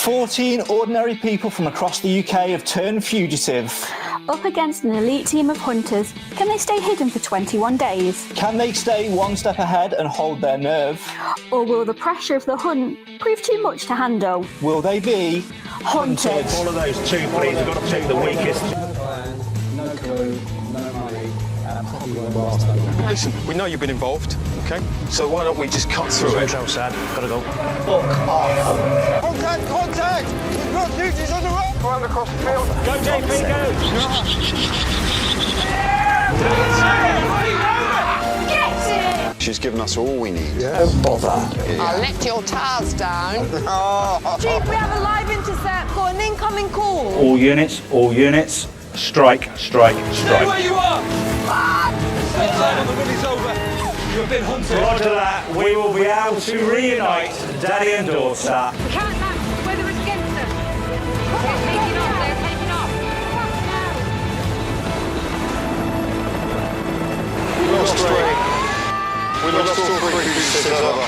14 ordinary people from across the UK have turned fugitive. Up against an elite team of hunters, can they stay hidden for 21 days? Can they stay one step ahead and hold their nerve? Or will the pressure of the hunt prove too much to handle? Will they be hunted? All of those two, please. We've got to pick the weakest. No plan, no crew, no money, and probably won't last that long. Listen, we know you've been involved, okay? So why don't we just cut through it? Control, Sad. Gotta go. Contact! Contact! We've got duties on the road! Run across the field. Go, JP, go! Get it! She's given us all we need. Don't bother. I'll let your tires down. Chief, we have a live intercept. Got an incoming call. All units. Strike. Stay where you are! The win is over. You've been hunted. Roger that. We will be able to reunite Daddy and daughter. We can't match. Weather is against us. They're taking off. We lost three. We lost all three fugitives over.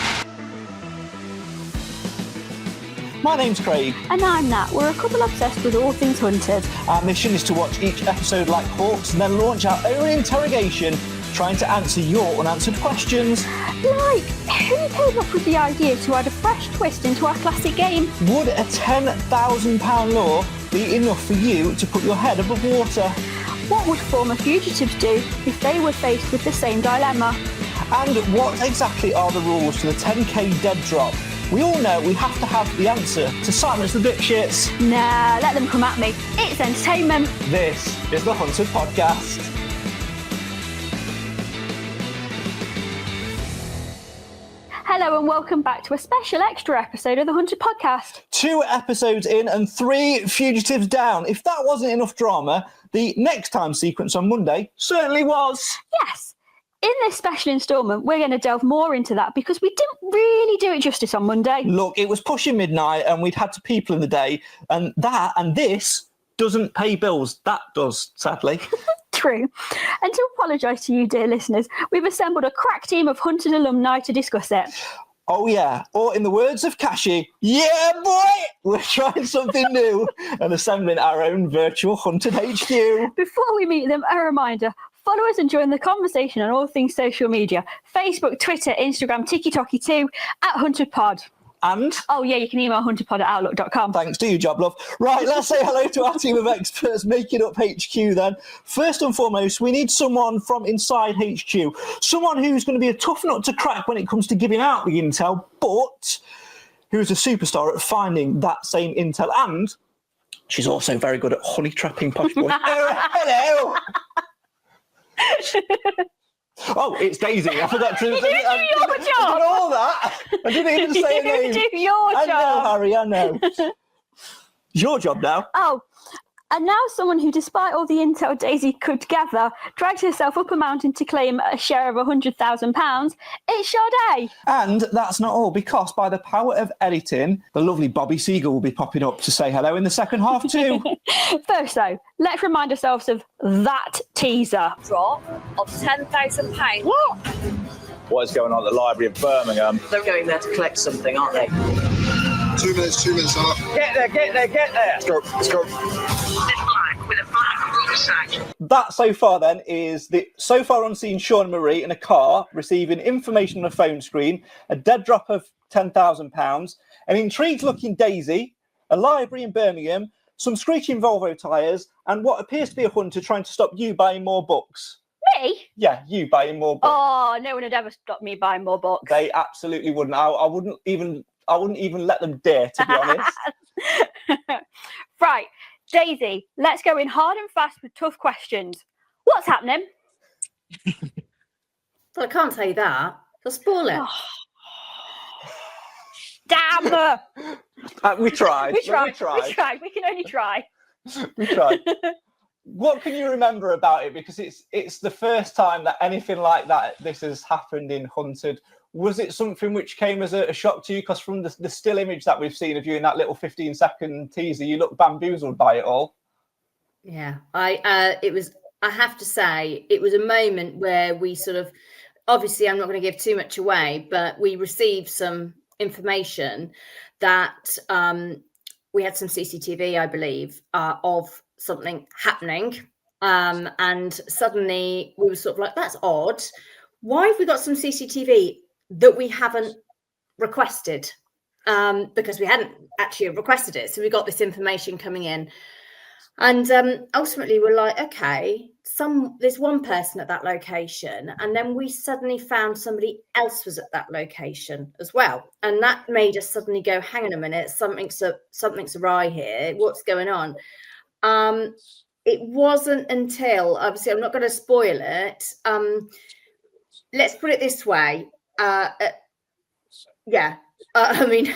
My name's Craig. And I'm Nat. We're a couple obsessed with all things hunted. Our mission is to watch each episode like hawks and then launch our own interrogation, trying to answer your unanswered questions. Like, who came up with the idea to add a fresh twist into our classic game? Would a £10,000 lure be enough for you to put your head above water? What would former fugitives do if they were faced with the same dilemma? And what exactly are the rules to the 10k dead drop? We all know we have to have the answer to silence the dipshits. Nah, let them come at me. It's entertainment. This is the Hunted Podcast. Hello and welcome back to a special extra episode of the Hunted Podcast. 2 episodes in and 3 fugitives down. If that wasn't enough drama, the next time sequence on Monday certainly was. Yes. In this special instalment, we're going to delve more into that because we didn't really do it justice on Monday. Look, it was pushing midnight and we'd had to people in the day, and this doesn't pay bills. That does, sadly. True. And to apologise to you, dear listeners, we've assembled a crack team of Hunted alumni to discuss it. Oh yeah, or in the words of Kashi, yeah boy, we're trying something new and assembling our own virtual Hunted HQ. Before we meet them, a reminder, follow us and join the conversation on all things social media. Facebook, Twitter, Instagram, TikTok too, @HuntedPod. And? Oh yeah, you can email huntedpod@outlook.com. Thanks, do your job, love. Right, let's say hello to our team of experts making up HQ then. First and foremost, we need someone from inside HQ. Someone who's going to be a tough nut to crack when it comes to giving out the intel, but who's a superstar at finding that same intel. And she's also very good at honey trapping posh boys. Hello! Oh, it's Daisy. I forgot to... You didn't do your job. I did all that. I didn't even say a name. You do your job. I know, Harry, I know. It's your job now. Oh, and now someone who, despite all the intel Daisy could gather, dragged herself up a mountain to claim a share of £100,000, it's Sade. And that's not all, because by the power of editing, the lovely Bobby Seagull will be popping up to say hello in the second half too. First though, let's remind ourselves of that teaser. Drop of £10,000. What? What is going on at the Library of Birmingham? They're going there to collect something, aren't they? 2 minutes, up. Get there! Let's go. With a black rucksack. That so far then is the so far unseen Sean and Marie in a car receiving information on a phone screen, a dead drop of £10,000, an intrigued looking Daisy, a library in Birmingham, some screeching Volvo tyres, and what appears to be a hunter trying to stop you buying more books. Me? Yeah, you buying more books. Oh, no one would ever stop me buying more books. They absolutely wouldn't. I wouldn't even let them dare, to be honest. Right, Daisy, let's go in hard and fast with tough questions. What's happening? Well, I can't tell you that. They'll spoil it. Oh. Damn her! We tried. We tried. We can only try. We tried. What can you remember about it? Because it's the first time that anything like this has happened in Hunted. Was it something which came as a shock to you? Because from the still image that we've seen of you in that little 15-second teaser, you look bamboozled by it all. Yeah, I have to say, it was a moment where we sort of, obviously I'm not going to give too much away, but we received some information that we had some CCTV, I believe, of something happening. And suddenly we were sort of like, that's odd. Why have we got some CCTV that we haven't requested? Because we hadn't actually requested it. So we got this information coming in. And ultimately we're like, okay, there's one person at that location. And then we suddenly found somebody else was at that location as well. And that made us suddenly go, hang on a minute, something's awry here. What's going on? It wasn't until, obviously, I'm not going to spoil it. Let's put it this way. I mean,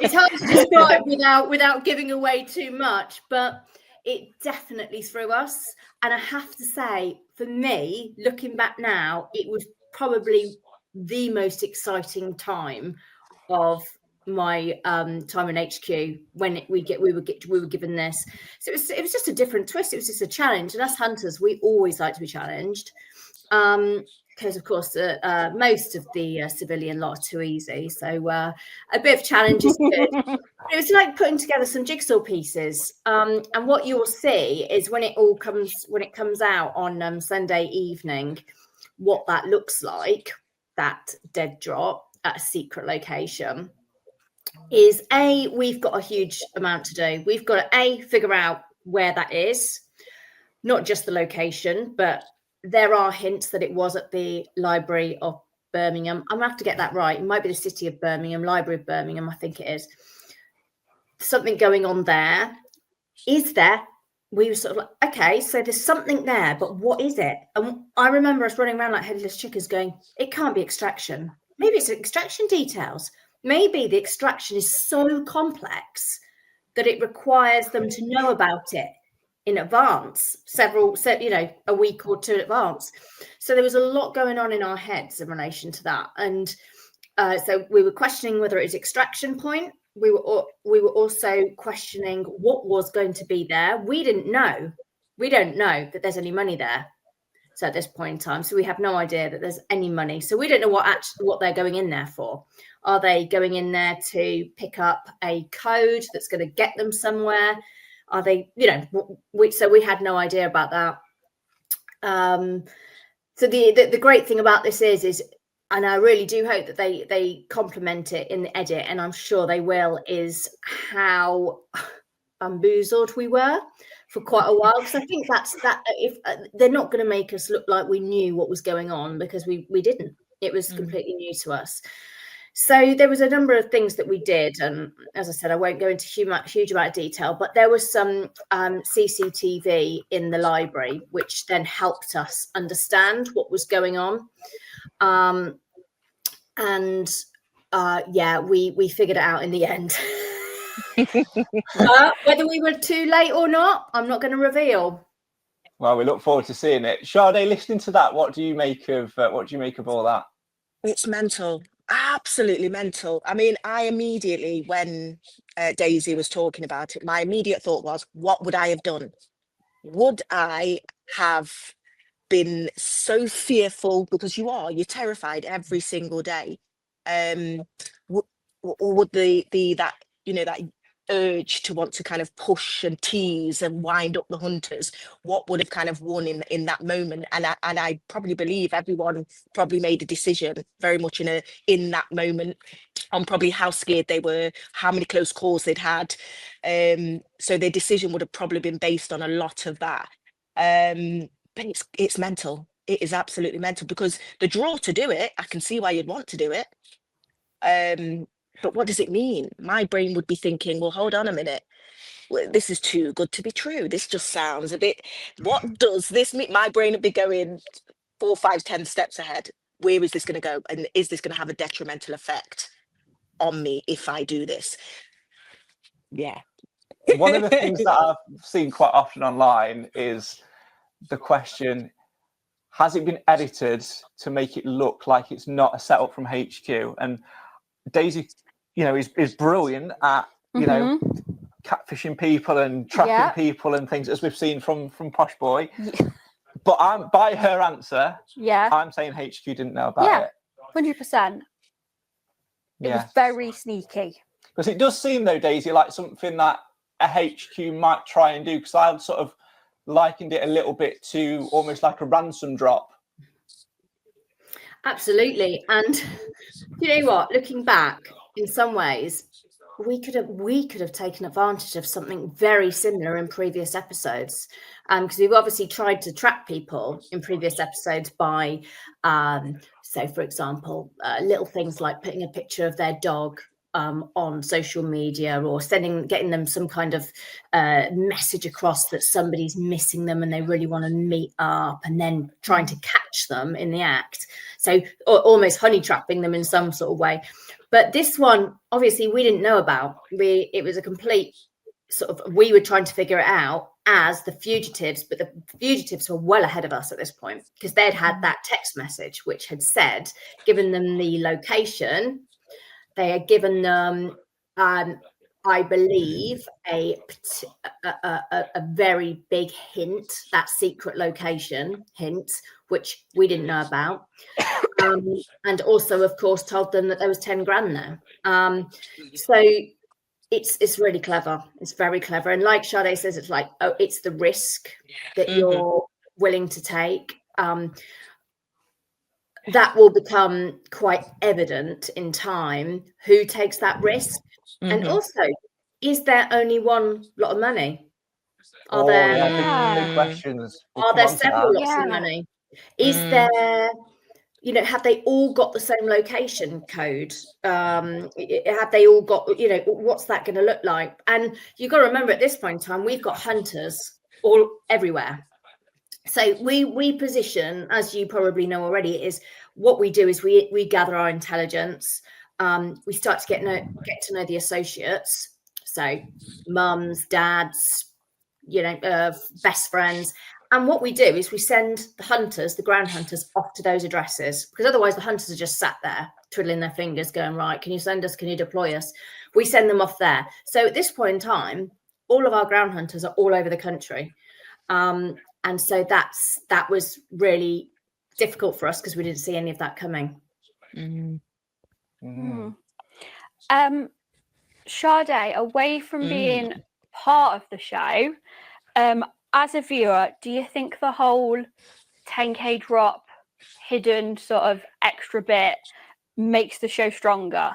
it's hard to describe without giving away too much, but it definitely threw us. And I have to say, for me, looking back now, it was probably the most exciting time of my time in HQ when we were given this. So it was just a different twist. It was just a challenge. And us hunters, we always like to be challenged. Because of course most of the civilian lot are too easy, so a bit of challenge is good. It was like putting together some jigsaw pieces, and what you'll see is when it comes out on Sunday evening, what that looks like, that dead drop at a secret location, is we've got a huge amount to do. We've got to figure out where that is, not just the location, but there are hints that it was at the Library of Birmingham. I'm gonna have to get that right. It might be the City of Birmingham, Library of Birmingham, I think it is. Something going on there. Is there? We were sort of like, okay, so there's something there, but what is it? And I remember us running around like headless chickens going, it can't be extraction. Maybe it's extraction details. Maybe the extraction is so complex that it requires them to know about it in advance, a week or two in advance. So there was a lot going on in our heads in relation to that. And so we were questioning whether it was extraction point. We were also questioning what was going to be there. We don't know that there's any money there. So at this point in time, so we have no idea that there's any money. So we don't know what they're going in there for. Are they going in there to pick up a code that's going to get them somewhere? Are they, so we had no idea about that. So the great thing about this is, and I really do hope that they complement it in the edit, and I'm sure they will, is how bamboozled we were for quite a while. Because I think that's if they're not going to make us look like we knew what was going on, because we didn't. It was completely new to us. So there was a number of things that we did, and as I said, I won't go into huge amount of detail, but there was some CCTV in the library, which then helped us understand what was going on. We figured it out in the end. Whether we were too late or not, I'm not going to reveal. Well, we look forward to seeing it. Sade, listening to that, what do you make of all that? It's mental. Absolutely mental. I mean, I immediately, when Daisy was talking about it, my immediate thought was, what would I have done? Would I have been so fearful? Because you're terrified every single day. Or would that urge to want to kind of push and tease and wind up the hunters, what would have kind of won in that moment? And I probably believe everyone probably made a decision very much in that moment on probably how scared they were, how many close calls they'd had. So their decision would have probably been based on a lot of that. But it's mental. It is absolutely mental, because the draw to do it, I can see why you'd want to do it. But what does it mean? My brain would be thinking, well, hold on a minute. This is too good to be true. This just sounds a bit, what does this mean? My brain would be going 4, 5, 10 steps ahead. Where is this going to go? And is this going to have a detrimental effect on me if I do this? Yeah. One of the things that I've seen quite often online is the question, has it been edited to make it look like it's not a setup from HQ? And Daisy, is brilliant at, catfishing people and trapping people and things, as we've seen from Posh Boy. Yeah. But by her answer, I'm saying HQ didn't know about it. 100%. It was very sneaky. Because it does seem, though, Daisy, like something that a HQ might try and do, because I've sort of likened it a little bit to almost like a ransom drop. Absolutely. And you know what? Looking back, in some ways, we could have taken advantage of something very similar in previous episodes, because we've obviously tried to track people in previous episodes by, so for example, little things like putting a picture of their dog on social media, or getting them some kind of message across that somebody's missing them and they really want to meet up, and then trying to catch them in the act. So almost honey trapping them in some sort of way. But this one, obviously, we didn't know about. It was a complete sort of, we were trying to figure it out as the fugitives, but the fugitives were well ahead of us at this point, because they'd had that text message which had said, given them the location. They had given them, I believe, a very big hint, that secret location hint, which we didn't know about. And also, of course, told them that there was 10 grand there. So it's really clever. It's very clever. And like Sade says, it's like, oh, it's the risk that you're willing to take. That will become quite evident in time, who takes that risk. And also, is there only one lot of money? Are big questions. Are there several lots of money? Is there, you know, have they all got the same location code? Have they all got, you know, what's that going to look like? And you've got to remember, at this point in time, we've got hunters all everywhere. So we position, as you probably know already, is what we do is we gather our intelligence. We start to get to know the associates. So mums, dads, you know, best friends. And what we do is we send the hunters, the ground hunters, off to those addresses, because otherwise the hunters are just sat there twiddling their fingers going, right, can you send us? Can you deploy us? We send them off there. So at this point in time, all of our ground hunters are all over the country. And so that was really difficult for us, because we didn't see any of that coming. Sade, away from being part of the show, as a viewer, do you think the whole 10k drop, hidden sort of extra bit, makes the show stronger?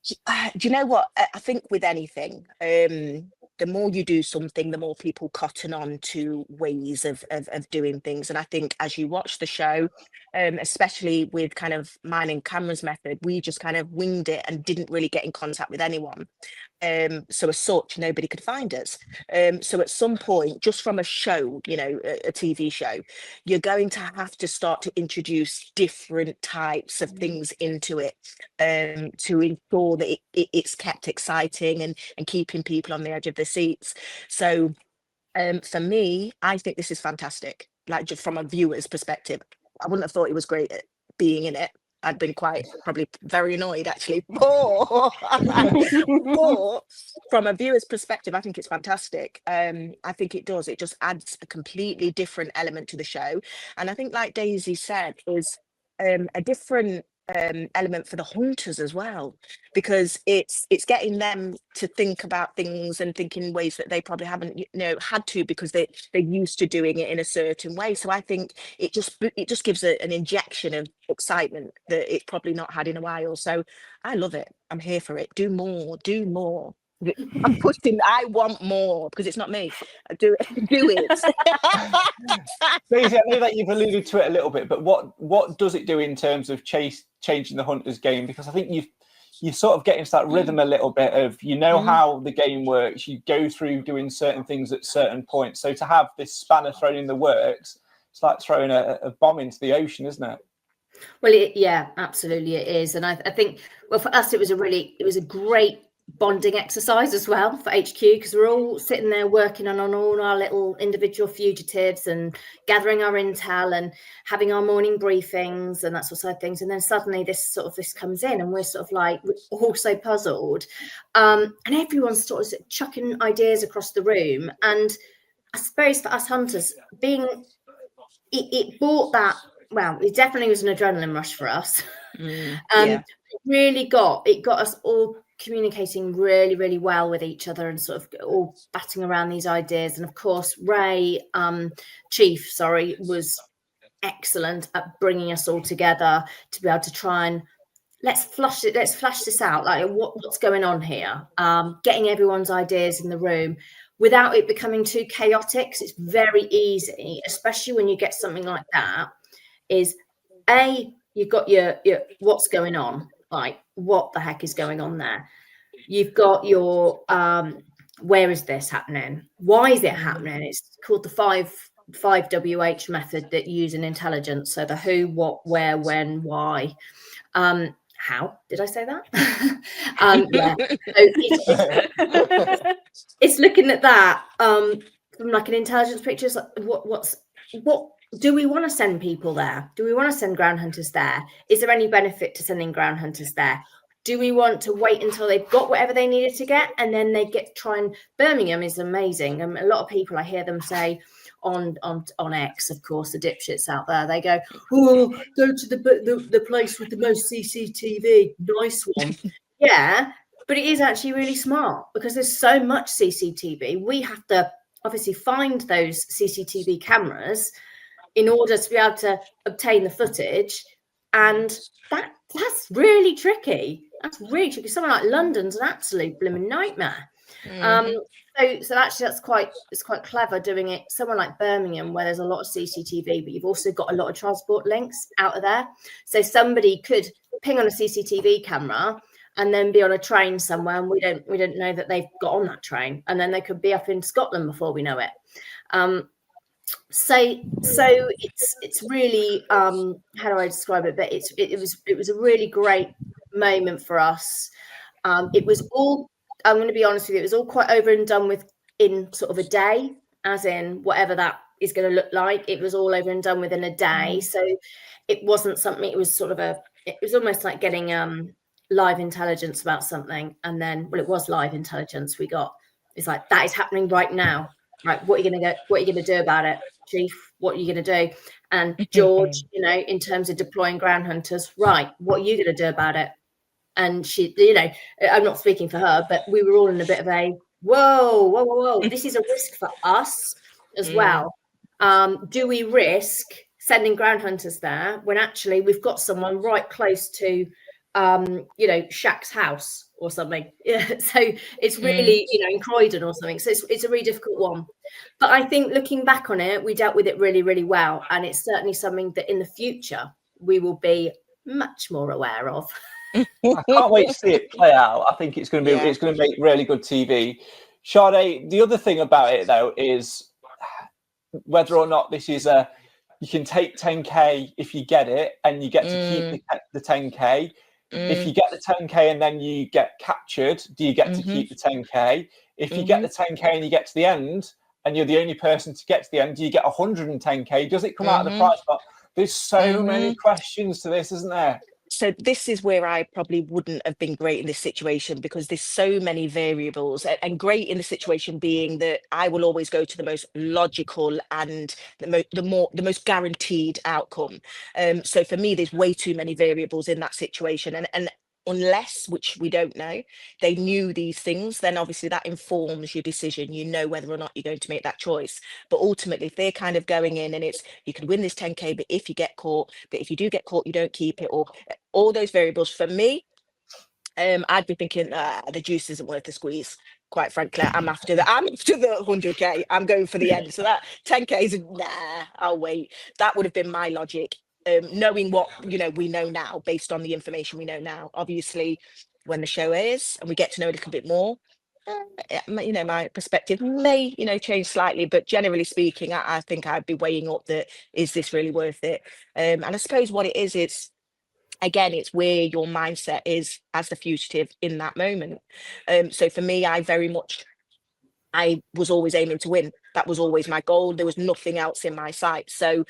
Do you know what? I think with anything, the more you do something, the more people cotton on to ways of doing things. And I think as you watch the show, especially with kind of mine and Cameron's method, we just kind of winged it and didn't really get in contact with anyone. So as such, nobody could find us. So at some point, just from a show, you know, a TV show, you're going to have to start to introduce different types of things into it, to ensure that it's kept exciting and keeping people on the edge of their seats. So for me, I think this is fantastic. Like, just from a viewer's perspective, I wouldn't have thought it was great at being in it. I'd been probably very annoyed, actually. But from a viewer's perspective, I think it's fantastic. I think it does. It just adds a completely different element to the show. And I think, like Daisy said, is a different element for the hunters as well, because it's getting them to think about things and think in ways that they probably haven't, you know, had to, because they're used to doing it in a certain way. So I think it just gives an injection of excitement that it's probably not had in a while. So I love it. I'm here for it. Do more. I'm pushing. I want more, because it's not me. Do it. Daisy, I know that you've alluded to it a little bit, but what does it do in terms of changing the hunters game? Because I think you sort of get into that rhythm a little bit of, you know, how the game works. You go through doing certain things at certain points. So to have this spanner thrown in the works, it's like throwing a bomb into the ocean, isn't it? Well, yeah, absolutely it is. And I think, well, for us, it was a great bonding exercise as well for HQ, because we're all sitting there working on all our little individual fugitives and gathering our intel and having our morning briefings and that sort of things. And then suddenly this comes in, and we're sort of like, we're all so puzzled, and everyone's sort of chucking ideas across the room. And I suppose for us hunters, it brought that, well, it definitely was an adrenaline rush for us. really got us all communicating really, really well with each other and sort of all batting around these ideas. And of course, Ray, Chief, was excellent at bringing us all together to be able to try and let's flush this out, like what's going on here, getting everyone's ideas in the room without it becoming too chaotic. It's very easy, especially when you get something like that, is you've got your what's going on, like what the heck is going on there. You've got your where is this happening, why is it happening. It's called the 5WH method that you use in intelligence. So the who, what, where, when, why. How did I say that? Yeah. So it's looking at that from like an intelligence picture. It's like, what do we want to send people there? Do we want to send ground hunters there? Is there any benefit to sending ground hunters there? Do we want to wait until they've got whatever they needed to get and then they get try and Birmingham is amazing. A lot of people, I hear them say on X, of course, the dipshits out there, they go, oh, go to the place with the most CCTV. Nice one. Yeah, but it is actually really smart because there's so much CCTV. We have to obviously find those CCTV cameras in order to be able to obtain the footage, and that's really tricky. That's really tricky. Somewhere like London's an absolute blooming nightmare. So actually it's quite clever doing it somewhere like Birmingham where there's a lot of CCTV, but you've also got a lot of transport links out of there. So somebody could ping on a CCTV camera and then be on a train somewhere, and we don't know that they've got on that train, and then they could be up in Scotland before we know it. So it's really how do I describe it? But it was a really great moment for us. It was all, I'm going to be honest with you, it was all quite over and done with in sort of a day, as in whatever that is going to look like. It was all over and done within a day. So it wasn't something, it was almost like getting live intelligence about something. And then, well, it was live intelligence we got. It's like, that is happening right now. Right, what are you going to do about it, Chief? What are you going to do? And George, in terms of deploying ground hunters, right, what are you going to do about it? And she, I'm not speaking for her, but we were all in a bit of a whoa. This is a risk for us as well. Do we risk sending ground hunters there when actually we've got someone right close to, Shaq's house or something? Yeah, so it's really, in Croydon or something. So it's a really difficult one. But I think looking back on it, we dealt with it really, really well. And it's certainly something that in the future we will be much more aware of. I can't wait to see it play out. I think it's going to be it's going to make really good TV. Sade, the other thing about it though is whether or not this is you can take 10k if you get it and you get to keep the 10k. If you get the 10k and then you get captured, do you get to keep the 10k? If you get the 10k and you get to the end and you're the only person to get to the end, do you get 110k? Does it come out of the prize pot? There's so many questions to this, isn't there? So this is where I probably wouldn't have been great in this situation, because there's so many variables, and great in the situation being that I will always go to the most logical and the most guaranteed outcome. So for me, there's way too many variables in that situation, and unless, which we don't know, they knew these things, then obviously that informs your decision. You know whether or not you're going to make that choice. But ultimately, if they're kind of going in and it's, you can win this 10k, but if you get caught, but if you do get caught, you don't keep it, or all those variables, for me, I'd be thinking the juice isn't worth the squeeze. Quite frankly, I'm after the 100k. I'm going for the end. So that 10k is I'll wait. That would have been my logic. Knowing what we know now, based on the information we know now. Obviously, when the show is and we get to know a little bit more, my perspective may change slightly, but generally speaking, I think I'd be weighing up that, is this really worth it? And I suppose what it is, it's again, it's where your mindset is as the fugitive in that moment. So for me, I was always aiming to win. That was always my goal. There was nothing else in my sight. So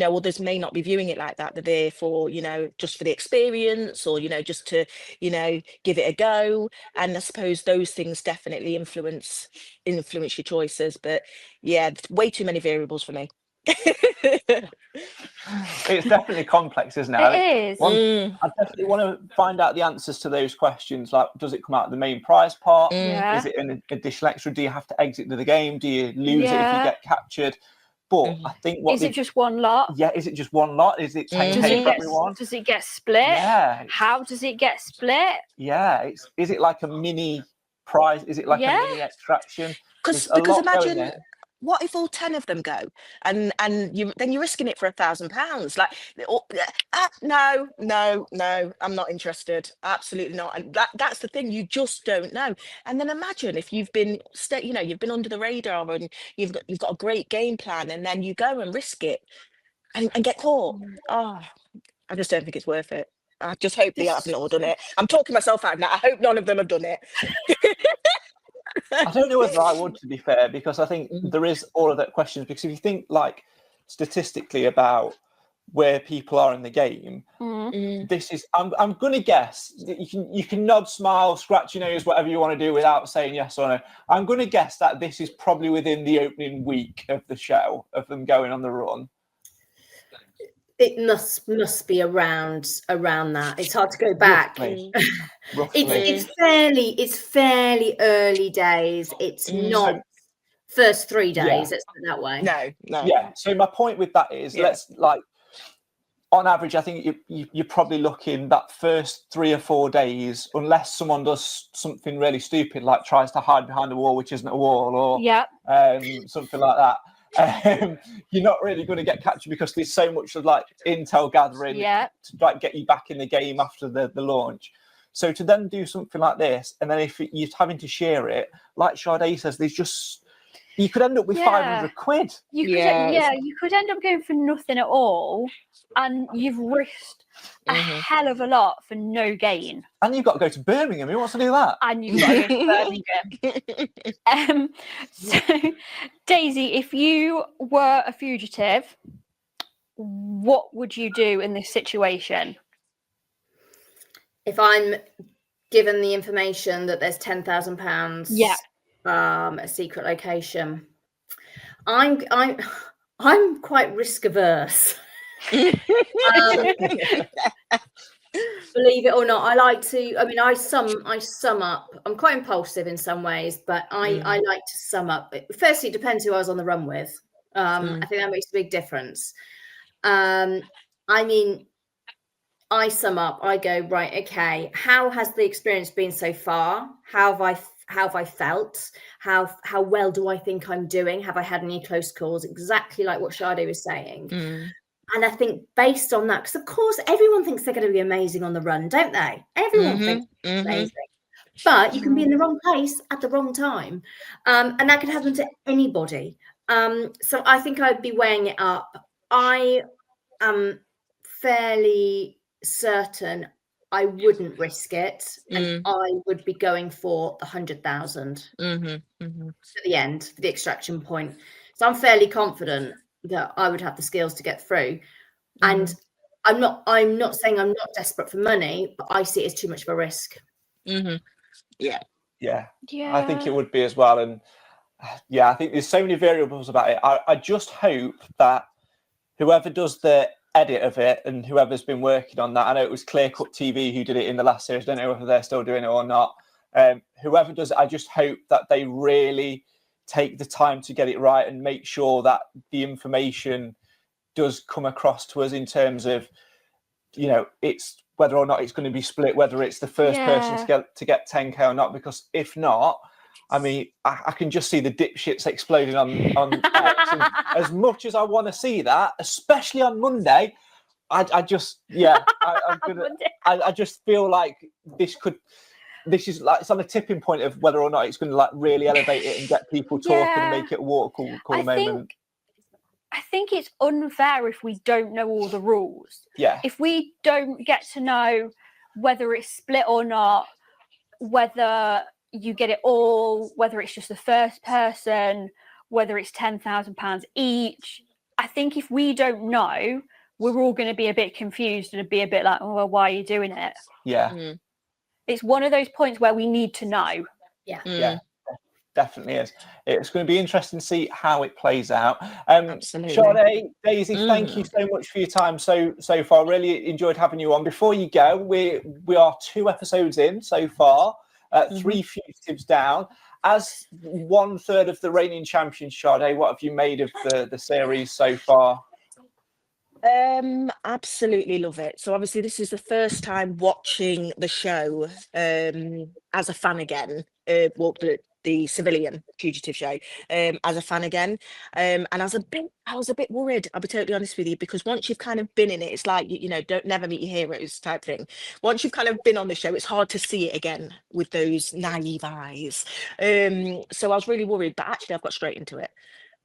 others may not be viewing it like that. They're there for, just for the experience, or, just to, give it a go. And I suppose those things definitely influence your choices. But yeah, way too many variables for me. It's definitely complex, isn't it? It is. I definitely want to find out the answers to those questions. Like, does it come out of the main prize pot? Yeah. Is it an additional extra? Do you have to exit the game? Do you lose it if you Yeah. get captured? But I think Is it just one lot? Yeah, is it just one lot? Is it 10K Does it for get everyone? does it get split? Yeah. How does it get split? Yeah. Is it like a mini prize? Is it like a mini extraction? Because There's a lot going imagine, there. what if all 10 of them go, and then you're risking it for £1,000? Like, no, I'm not interested. Absolutely not. And that's the thing, you just don't know. And then imagine if you've been you've been under the radar, and you've got a great game plan, and then you go and risk it and get caught. Oh, I just don't think it's worth it. I just hope they haven't all done it. I'm talking myself out now. I hope none of them have done it. I don't know whether I would, to be fair, because I think there is all of that questions. Because if you think like statistically about where people are in the game, this is I'm going to guess you can nod, smile, scratch your nose, whatever you want to do without saying yes or no. I'm going to guess that this is probably within the opening week of the show, of them going on the run. It must be around that. It's hard to go back. Roughly. It's fairly early days. It's not first 3 days. Let's put it that way. No. Yeah. So my point with that is, let's like, on average, I think you're probably looking that first 3 or 4 days, unless someone does something really stupid, like tries to hide behind a wall, which isn't a wall, or something like that. You're not really going to get captured, because there's so much of like intel gathering to like get you back in the game after the launch. So to then do something like this, and then if you're having to share it, like Sade says, you could end up with 500 quid. You could end up going for nothing at all, and you've risked a hell of a lot for no gain. And you've got to go to Birmingham. Who wants to do that? And you've got to go to Birmingham. So, Daisy, if you were a fugitive, what would you do in this situation? If I'm given the information that there's £10,000, a secret location, I'm quite risk averse. Believe it or not, I like to. I mean, I sum up. I'm quite impulsive in some ways, but I like to sum up. Firstly, it depends who I was on the run with. I think that makes a big difference. I mean, I sum up. I go, right, okay. How has the experience been so far? How have I felt? How well do I think I'm doing? Have I had any close calls? Exactly like what Sade was saying. And I think based on that, because of course everyone thinks they're going to be amazing on the run, don't they? Everyone thinks they're amazing. But you can be in the wrong place at the wrong time. And that could happen to anybody. So I think I'd be weighing it up. I am fairly certain I wouldn't risk it. And I would be going for the 100,000 to the end, for the extraction point. So I'm fairly confident that I would have the skills to get through. And I'm not saying I'm not desperate for money, but I see it as too much of a risk. Yeah, I think it would be as well. And I think there's so many variables about it. I just hope that whoever does the edit of it, and whoever's been working on that, I know it was Clear Cut TV who did it in the last series, I don't know whether they're still doing it or not. Whoever does it, I just hope that they really take the time to get it right and make sure that the information does come across to us in terms of, it's whether or not it's going to be split, whether it's the first person to get 10K or not. Because if not, I mean, I can just see the dipshits exploding on X. And as much as I want to see that, especially on Monday, I just feel like this is like, it's on a tipping point of whether or not it's going to like really elevate it and get people talking and make it a water cool moment. I think it's unfair if we don't know all the rules. Yeah. If we don't get to know whether it's split or not, whether you get it all, whether it's just the first person, whether it's £10,000 each. I think if we don't know, we're all going to be a bit confused and be a bit like, oh, well, why are you doing it? Yeah. It's one of those points where we need to know. Yeah. Yeah. definitely is. It's going to be interesting to see how it plays out. Absolutely. Sade, Daisy, thank you so much for your time so far. Really enjoyed having you on. Before you go, we are 2 episodes in so far, 3 fugitives down. As 1/3 of the reigning champion, Sade, what have you made of the series so far? Absolutely love it. So obviously this is the first time watching the show as a fan again. Well, the civilian fugitive show as a fan again. And I was a bit worried, I'll be totally honest with you, because once you've kind of been in it, it's like, you know, don't never meet your heroes type thing. Once you've kind of been on the show, it's hard to see it again with those naive eyes. So I was really worried, but actually I've got straight into it.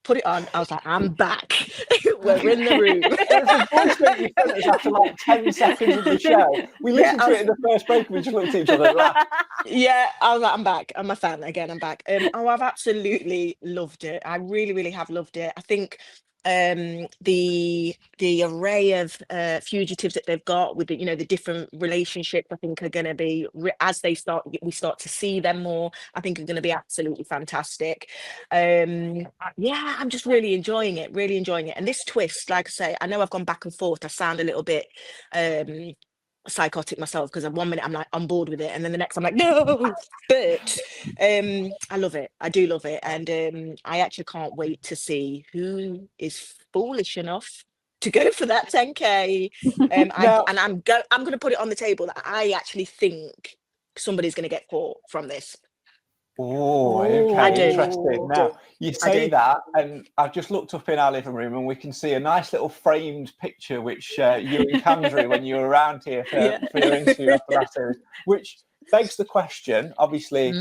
Put it on. I was like, I'm back. We're in the room. There's a voice that you sent us after like 10 seconds of the show. We listened to it in the first break and we just looked at each other and laughed. Yeah, I was like, I'm back. I'm a fan again. I'm back. I've absolutely loved it. I really, really have loved it. I think the array of fugitives that they've got with the, you know, the different relationships, I think are going to be, as we start to see them more, I think are going to be absolutely fantastic. Yeah, I'm just really enjoying it, and this twist, like I say, I know I've gone back and forth, I sound a little bit psychotic myself, because at one minute I'm like on board with it, and then the next I'm like no, but I love it. I do love it, and I actually can't wait to see who is foolish enough to go for that 10k. I'm going to put it on the table that I actually think somebody's going to get caught from this. Oh, okay, I do. interesting. Now, you say that, and I've just looked up in our living room and we can see a nice little framed picture which you and Cam drew when you were around here for your interview after that series, which begs the question, obviously,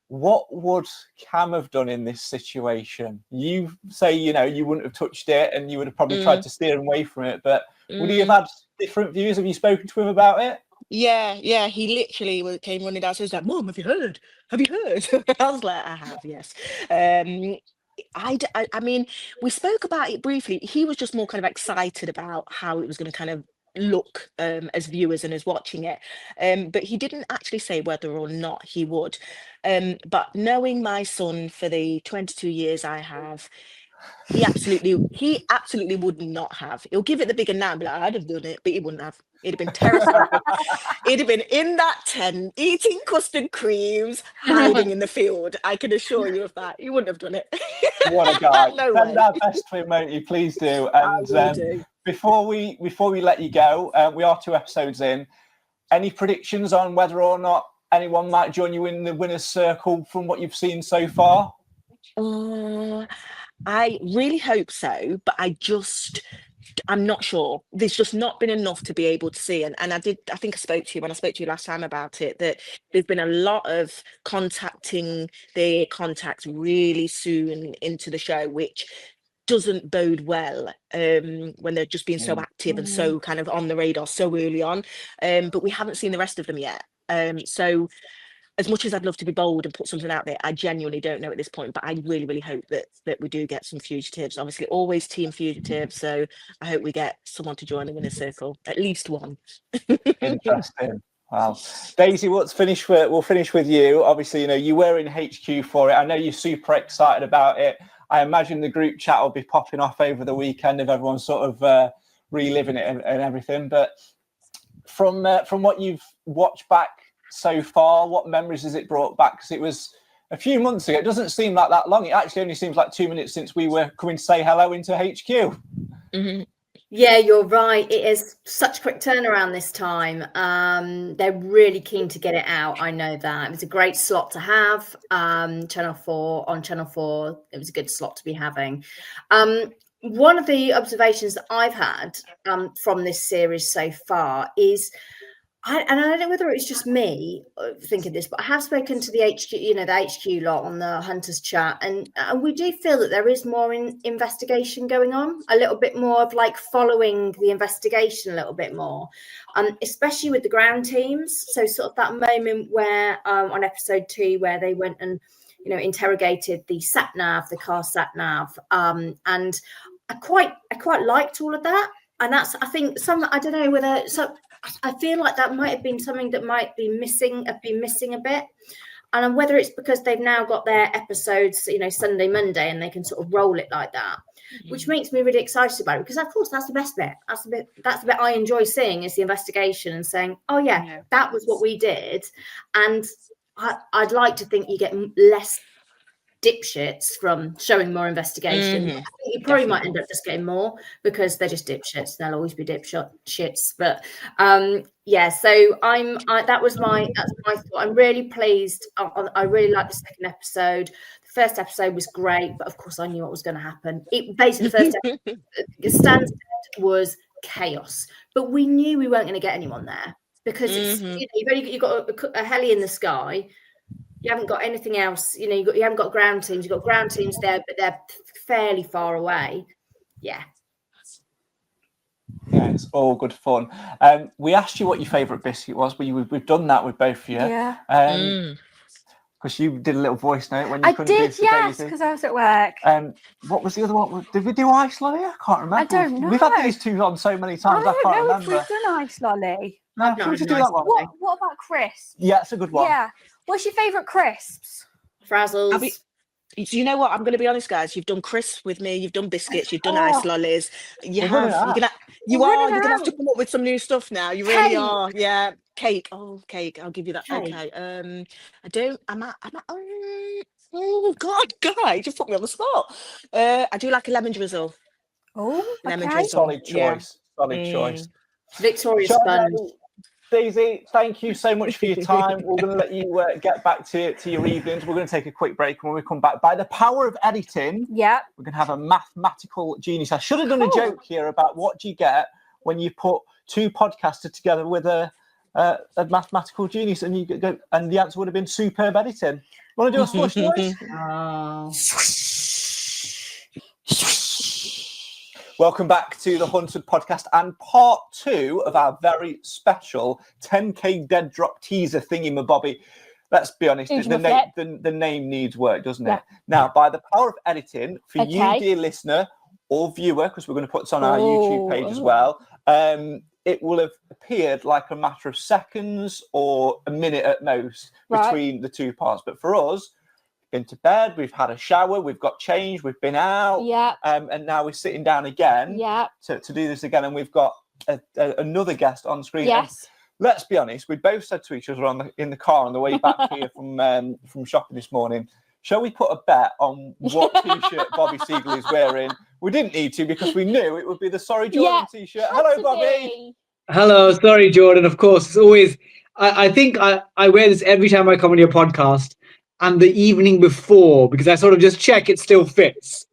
what would Cam have done in this situation? You say, you know, you wouldn't have touched it and you would have probably tried to steer him away from it, but would he have had different views? Have you spoken to him about it? Yeah, he literally came running downstairs like, Mom, have you heard? I was like, I have, yes. I mean, we spoke about it briefly. He was just more kind of excited about how it was going to kind of look as viewers and as watching it. But he didn't actually say whether or not he would. But knowing my son for the 22 years I have, he absolutely would not have. He'll give it the bigger now and be like, I'd have done it, but he wouldn't have. He'd have been terrified. He'd have been in that tent, eating custard creams, hiding in the field. I can assure you of that. He wouldn't have done it. What a guy. No Send way. our best to him, won't you? Please do. And do. Before we let you go, we are 2 episodes in. Any predictions on whether or not anyone might join you in the winner's circle from what you've seen so far? I really hope so, but I'm not sure. There's just not been enough to be able to see. And I think I spoke to you when I spoke to you last time about it, that there's been a lot of contacting their contacts really soon into the show, which doesn't bode well when they're just being so active and so kind of on the radar so early on. But we haven't seen the rest of them yet. So as much as I'd love to be bold and put something out there, I genuinely don't know at this point, but I really, really hope that we do get some fugitives. Obviously, always team fugitives, so I hope we get someone to join the winner's circle, at least one. Interesting. Wow. Daisy, we'll finish with you. Obviously, you know, you were in HQ for it. I know you're super excited about it. I imagine the group chat will be popping off over the weekend if everyone's sort of reliving it and everything. But from what you've watched back so far, what memories has it brought back? Because it was a few months ago. It doesn't seem like that long. It actually only seems like 2 minutes since we were coming to say hello into HQ. Yeah, you're right. It is such a quick turnaround this time. They're really keen to get it out. I know that. It was a great slot to have. Channel 4. It was a good slot to be having. One of the observations that I've had from this series so far is, and I don't know whether it's just me thinking this, but I have spoken to the HQ, the HQ lot on the Hunters chat, and we do feel that there is more investigation going on, a little bit more of like following the investigation a little bit more, especially with the ground teams. So sort of that moment where on episode 2, where they went and interrogated the sat nav, the car sat nav, and I quite liked all of that, and that's, I think, I don't know whether I feel like that might have been something that might be missing a bit. And whether it's because they've now got their episodes, you know, Sunday, Monday, and they can sort of roll it like that, which makes me really excited about it, because of course that's the best bit. That's the bit I enjoy seeing, is the investigation and saying, oh yeah, that was what we did. And I'd like to think you get less dipshits from showing more investigation. I think you probably might end up just getting more, because they're just dipshits. They'll always be dipshits. But yeah, so that was my thought. I'm really pleased. I really liked the second episode. The first episode was great, but of course I knew what was going to happen. It basically, the first episode, Stansted was chaos, but we knew we weren't going to get anyone there, because it's, you've got a heli in the sky. You haven't got anything else, you know. You haven't got ground teams. You've got ground teams there, but they're fairly far away. Yeah, it's all good fun. We asked you what your favourite biscuit was, but we've done that with both of you. Yeah. Because you did a little voice note when you couldn't do Daisy. Yes, because I was at work. What was the other one? Did we do Ice Lolly? I can't remember. I don't know. We've had these two on so many times. I can't remember. If we've done Ice Lolly. No, should we just do that one? What about crisps? Yeah, it's a good one. Yeah. What's your favourite crisps? Frazzles. Do you know what? I'm going to be honest, guys. You've done crisps with me. You've done biscuits. You've done ice lollies. You're going to have to come up with some new stuff now. You really are. Yeah. Cake. Oh, cake. I'll give you that. Cake. Okay. Oh God, guys, you put me on the spot. I do like a lemon drizzle. Oh, lemon okay. drizzle. Solid choice. Solid choice. Victoria Sponge. Daisy, thank you so much for your time. We're going to let you get back to your evenings. We're going to take a quick break, and when we come back, by the power of editing, we're going to have a mathematical genius. I should have done a joke here about what do you get when you put two podcasters together with a mathematical genius, and you go, and the answer would have been superb editing. Want to do a slush noise? Welcome back to the Hunted podcast and part 2 of our very special 10k dead drop teaser thingy-mabobby. Let's be honest, the name needs work, doesn't it? Now, by the power of editing, for you, dear listener or viewer, because we're going to put this on our YouTube page as well, it will have appeared like a matter of seconds or a minute at most between the two parts. But for us, been to bed, we've had a shower, we've got changed, we've been out, and now we're sitting down again to do this again, and we've got another guest on screen. Yes. And let's be honest, we both said to each other in the car on the way back here from shopping this morning, shall we put a bet on what t-shirt Bobby Siegel is wearing? We didn't need to, because we knew it would be the Sorry Jordan t-shirt. Hello, Bobby. Hello, Sorry Jordan. Of course, it's always. I think I wear this every time I come on your podcast. And the evening before, because I sort of just check it still fits.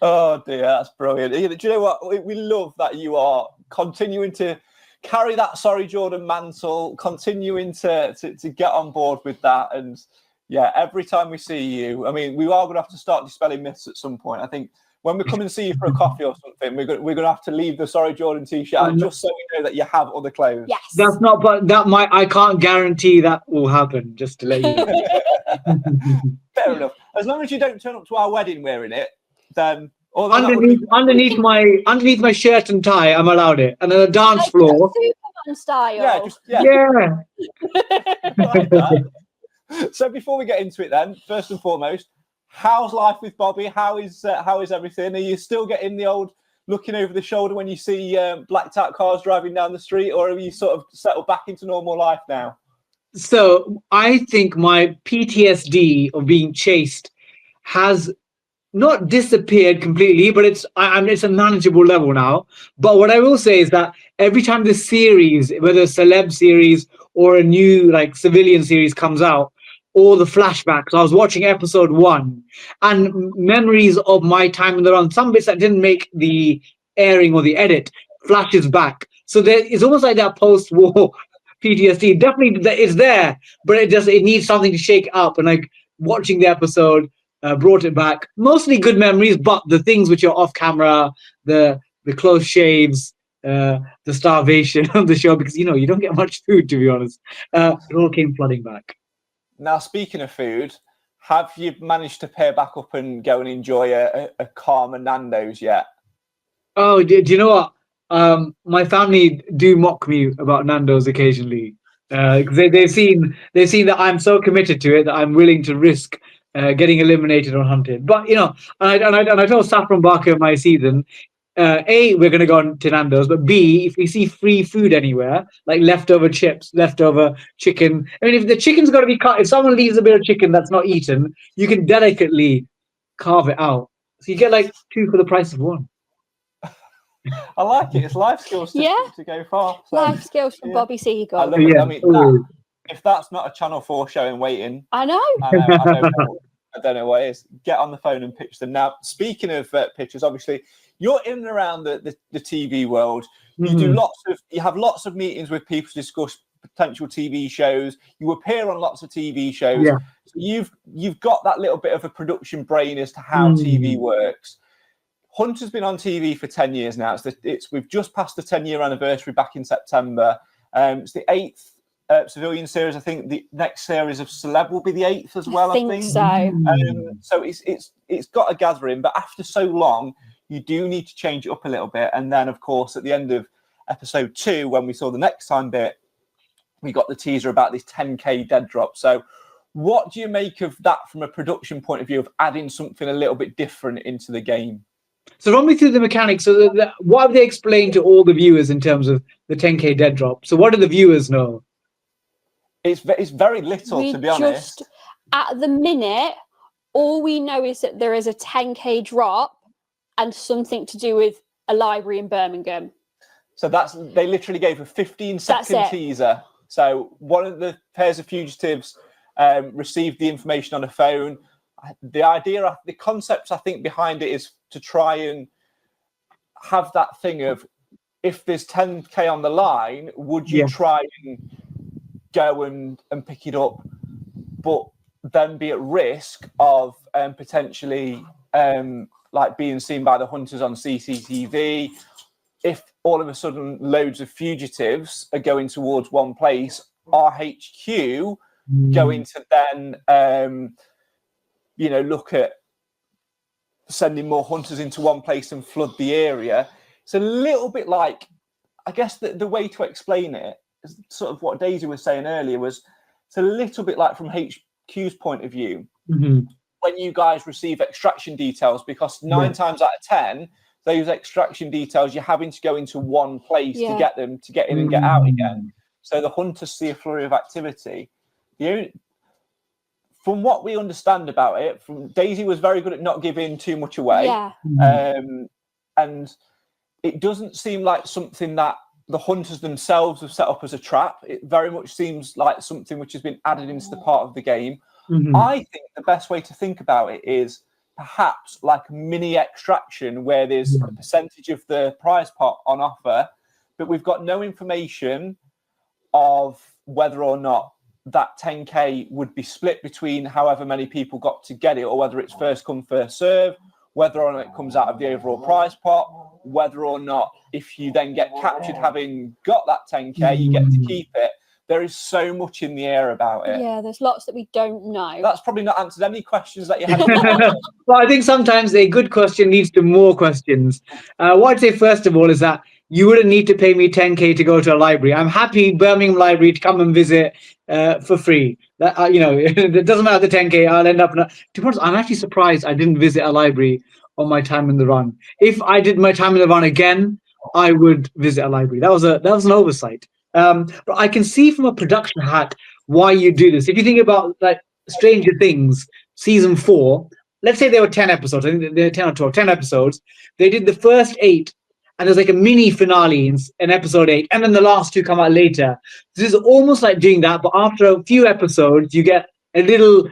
Oh dear, that's brilliant. Do you know what? We love that you are continuing to carry that Sorry Jordan mantle, continuing to get on board with that. And yeah, every time we see you, I mean, we are going to have to start dispelling myths at some point. I think when we come and see you for a coffee or something, we're going to have to leave the Sorry Jordan t-shirt out, just so we know that you have other clothes. Yes. That's not, but I can't guarantee that will happen, just to let you know. Fair enough. As long as you don't turn up to our wedding wearing it, then underneath my shirt and tie, I'm allowed it. And then a dance floor. Superman style. Yeah. Like that. So before we get into it then, first and foremost, how's life with Bobby? How is everything? Are you still getting the old looking over the shoulder when you see blacked out cars driving down the street, or have you sort of settled back into normal life now? So I think my PTSD of being chased has not disappeared completely, but it's a manageable level now. But what I will say is that every time this series, whether a celeb series or a new like civilian series comes out, all the flashbacks. I was watching episode 1 and memories of my time in the run. Some bits that didn't make the airing or the edit flashes back. So it's almost like that post-war PTSD. Definitely it's there, but it needs something to shake up. And like watching the episode brought it back. Mostly good memories, but the things which are off camera, the close shaves, the starvation of the show, because you don't get much food, to be honest. It all came flooding back. Now, speaking of food, have you managed to pair back up and go and enjoy a calm Nando's yet? Oh, do you know what? My family do mock me about Nando's occasionally. 'Cause they've seen that I'm so committed to it that I'm willing to risk getting eliminated on Hunted. But and I told Saffron Barker in my season, A, we're going to go on to Nando's, but B, if we see free food anywhere, like leftover chips, leftover chicken, I mean, if the chicken's got to be cut, if someone leaves a bit of chicken that's not eaten, you can delicately carve it out. So you get like 2 for the price of 1. I like it. It's life skills to go far. So, Life skills from Bobby Seagull. I love it. I mean, if that's not a Channel 4 show in waiting, I know. I don't know what it is. Get on the phone and pitch them. Now, speaking of pitches, obviously, you're in and around the TV world. You do you have lots of meetings with people to discuss potential TV shows. You appear on lots of TV shows. Yeah. So you've got that little bit of a production brain as to how TV works. Hunter's been on TV for 10 years now. We've just passed the 10-year anniversary back in September. It's the 8th civilian series. I think the next series of Celeb will be the 8th as well. I think so. So it's got a gathering, but after so long, you do need to change it up a little bit. And then, of course, at the end of episode 2, when we saw the next time bit, we got the teaser about this 10K dead drop. So what do you make of that from a production point of view of adding something a little bit different into the game? So run me through the mechanics. So what have they explained to all the viewers in terms of the 10K dead drop? So what do the viewers know? It's very little, to be honest. At the minute, all we know is that there is a 10K drop and something to do with a library in Birmingham. So they literally gave a 15-second teaser. So one of the pairs of fugitives received the information on a phone. The concept, I think, behind it is to try and have that thing of, if there's 10K on the line, would you try and go and pick it up, but then be at risk of potentially like being seen by the hunters on CCTV. If all of a sudden loads of fugitives are going towards one place, our HQ going to then look at sending more hunters into one place and flood the area. It's a little bit like, I guess the way to explain it is sort of what Daisy was saying earlier, was it's a little bit like from HQ's point of view, when you guys receive extraction details, because 9 times out of 10, those extraction details, you're having to go into one place to get them, to get in and get out again. So the hunters see a flurry of activity. From what we understand about it, Daisy was very good at not giving too much away. And it doesn't seem like something that the hunters themselves have set up as a trap. It very much seems like something which has been added into the part of the game. I think the best way to think about it is perhaps like a mini extraction, where there's a percentage of the prize pot on offer, but we've got no information of whether or not that 10K would be split between however many people got to get it, or whether it's first come, first serve, whether or not it comes out of the overall prize pot, whether or not if you then get captured having got that 10K, you get to keep it. There is so much in the air about it. Yeah, there's lots that we don't know. That's probably not answered any questions that you had. Well, I think sometimes a good question leads to more questions. What I'd say, first of all, is that you wouldn't need to pay me 10K to go to a library. I'm happy Birmingham Library to come and visit for free. It doesn't matter the 10K. I'll end up. To be honest, I'm actually surprised I didn't visit a library on my time in the run. If I did my time in the run again, I would visit a library. That was an oversight. But I can see from a production hack why you do this. If you think about like Stranger Things season 4, let's say there were 10 episodes. I think there were 10 or 12, 10 episodes. They did the first 8, and there's like a mini finale in episode 8, and then the last 2 come out later. This is almost like doing that, but after a few episodes, you get a little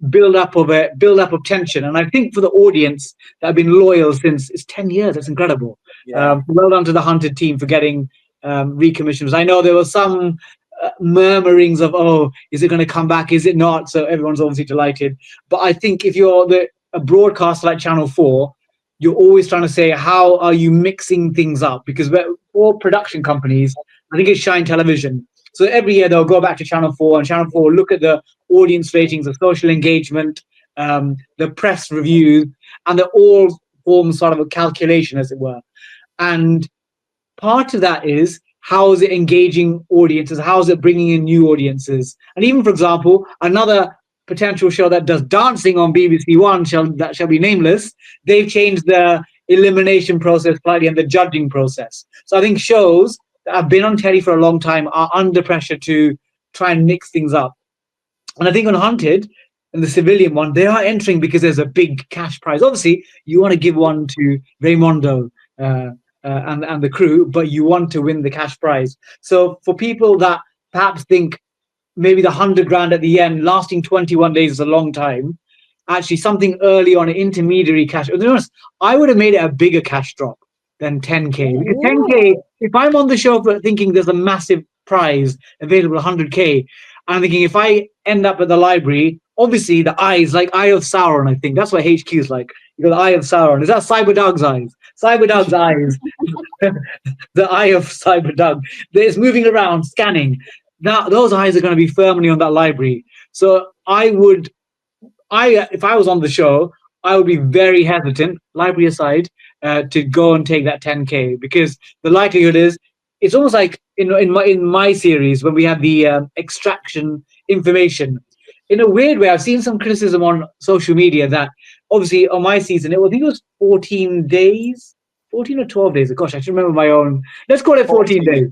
build up of tension. And I think for the audience that have been loyal since it's 10 years, that's incredible. Well done to the Hunted team for getting recommissions. I know there were some murmurings of, is it going to come back? Is it not? So everyone's obviously delighted. But I think if you're a broadcaster like Channel 4, you're always trying to say, how are you mixing things up? Because for production companies, I think it's Shine Television. So every year they'll go back to Channel 4, and Channel 4 will look at the audience ratings, the social engagement, the press reviews, and they all form sort of a calculation, as it were. And part of that is how is it engaging audiences? How is it bringing in new audiences? And even, for example, another potential show that does dancing on BBC One that shall be nameless. They've changed the elimination process slightly and the judging process. So I think shows that have been on telly for a long time are under pressure to try and mix things up. And I think on Hunted and the civilian one, they are entering because there's a big cash prize. Obviously, you want to give one to Raymondo and the crew, but you want to win the cash prize. So for people that perhaps think maybe the 100 grand at the end, lasting 21 days is a long time, actually something early on, an intermediary cash. To be honest, I would have made it a bigger cash drop than 10K. Because 10K, if I'm on the show for thinking there's a massive prize available, 100K, I'm thinking if I end up at the library, obviously the eyes, like Eye of Sauron, I think. That's what HQ is like. You got the Eye of Sauron. Is that Cyberdog's eyes? Cyberdog's eyes. The Eye of Cyberdog. It's moving around, scanning. Now, those eyes are going to be firmly on that library. So if I was on the show, I would be very hesitant, library aside, to go and take that 10K, because the likelihood is it's almost like in my series when we had the extraction information. In a weird way, I've seen some criticism on social media that obviously on my season, I think it was 14 days, 14 or 12 days. Gosh, I should remember my own. Let's call it 14 days.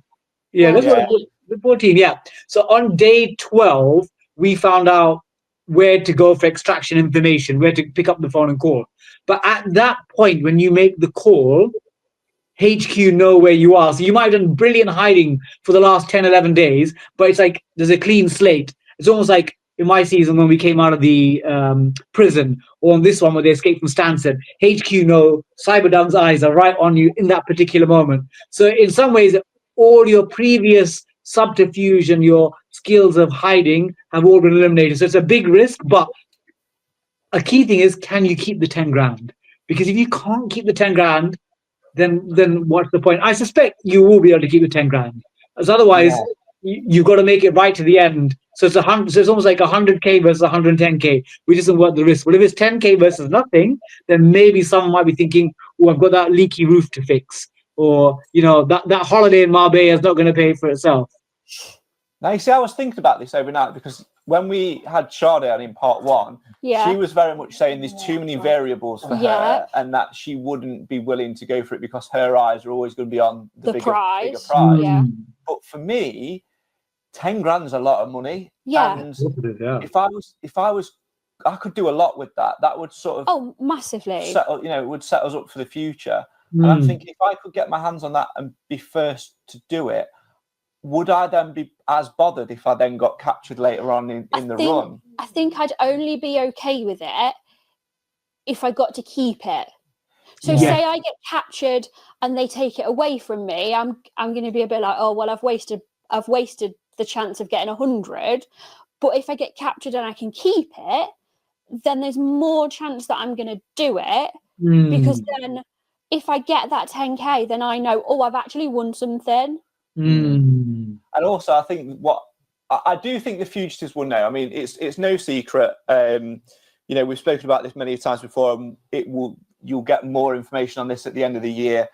Yeah, let's call it 14. Yeah. So on day 12, we found out where to go for extraction information, where to pick up the phone and call. But at that point, when you make the call, HQ know where you are. So you might have done brilliant hiding for the last 10, 11 days, but it's like there's a clean slate. It's almost like in my season when we came out of the prison, or on this one where they escaped from Stansted, HQ know Cyberdog's eyes are right on you in that particular moment. So in some ways, all your previous subterfuge and your skills of hiding have all been eliminated. So it's a big risk, but a key thing is, can you keep the 10 grand? Because if you can't keep the 10 grand, then what's the point? I suspect you will be able to keep the 10 grand. As otherwise, you've got to make it right to the end. So it's almost like 100K versus 110K, which isn't worth the risk. But if it's 10K versus nothing, then maybe someone might be thinking, oh, I've got that leaky roof to fix. Or, that holiday in Marbella is not going to pay for itself. Now, you see, I was thinking about this overnight because when we had Sade on in part one, she was very much saying there's too many variables for her and that she wouldn't be willing to go for it because her eyes are always going to be on the bigger prize. Yeah. But for me, 10 grand is a lot of money. Yeah. And if I was, I could do a lot with that. That would sort of massively. It would set us up for the future. And I'm thinking if I could get my hands on that and be first to do it, would I then be as bothered if I then got captured later on in the run? I think I'd only be okay with it if I got to keep it. So say I get captured and they take it away from me, I'm going to be a bit like, oh well, I've wasted the chance of getting 100. But if I get captured and I can keep it, then there's more chance that I'm going to do it because then if I get that 10K, then I know, oh, I've actually won something. And also, I think I do think the fugitives will know. I mean, it's no secret. We've spoken about this many times before. And you'll get more information on this at the end of the year.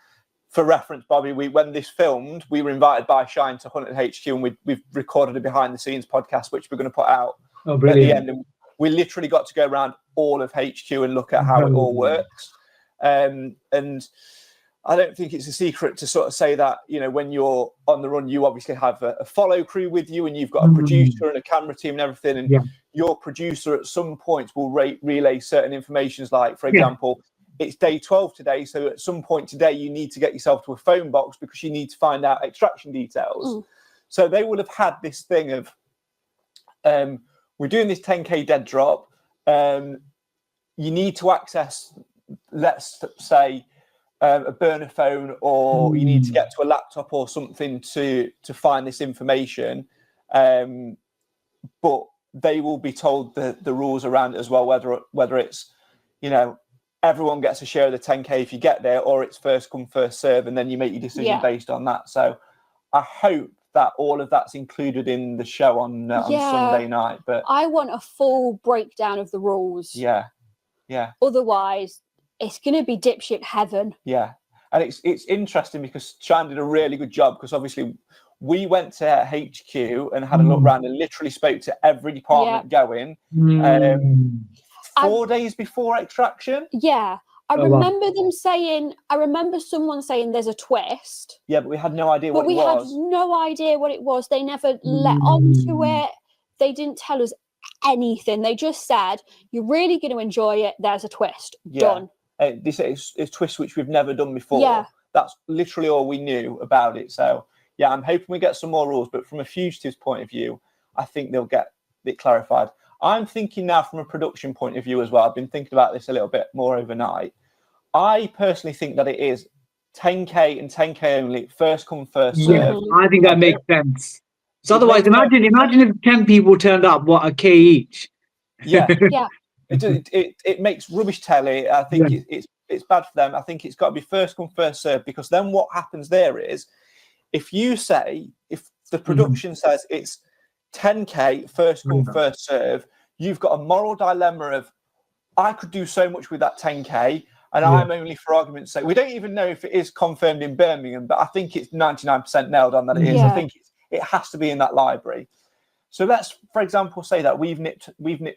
For reference, Bobby, when this filmed, we were invited by Shine to Hunted HQ, and we've recorded a behind the scenes podcast, which we're going to put out at the end. And we literally got to go around all of HQ and look at how it all works. And I don't think it's a secret to sort of say that, when you're on the run, you obviously have a follow crew with you and you've got a producer and a camera team and everything. And your producer at some points will relay certain information, like, for example, it's day 12 today. So at some point today, you need to get yourself to a phone box because you need to find out extraction details. So they would have had this thing of, we're doing this 10K dead drop. You need to access, let's say, a burner phone, or you need to get to a laptop or something to find this information. But they will be told the rules around it as well, whether it's, everyone gets a share of the 10K if you get there, or it's first come, first serve, and then you make your decision based on that. So I hope that all of that's included in the show on Sunday night. But I want a full breakdown of the rules. Yeah. Otherwise, it's going to be dipshit heaven. Yeah. And it's interesting because Sean did a really good job, because obviously we went to HQ and had a look around and literally spoke to every department going 4 days before extraction. Yeah. I remember them saying, I remember someone saying there's a twist. Yeah, but we had no idea what it was. But we had no idea what it was. They never let onto it. They didn't tell us anything. They just said, you're really going to enjoy it. There's a twist. Done. This is a twist which we've never done before. Yeah. That's literally all we knew about it. So, yeah, I'm hoping we get some more rules. But from a fugitives point of view, I think they'll get it clarified. I'm thinking now from a production point of view as well. I've been thinking about this a little bit more overnight. I personally think that it is 10K and 10K only, first come, first serve. Yeah, I think that makes sense. So otherwise, imagine if 10 people turned up, what, a K each? Yeah. It makes rubbish telly. I think it's bad for them. I think it's got to be first come, first serve, because then what happens there is, if the production says it's 10K, first come, first serve, you've got a moral dilemma of, I could do so much with that 10K, and I'm only, for argument's sake, we don't even know if it is confirmed in Birmingham, but I think it's 99% nailed on that it is. I think it has to be in that library. So let's, for example, say that we've nipped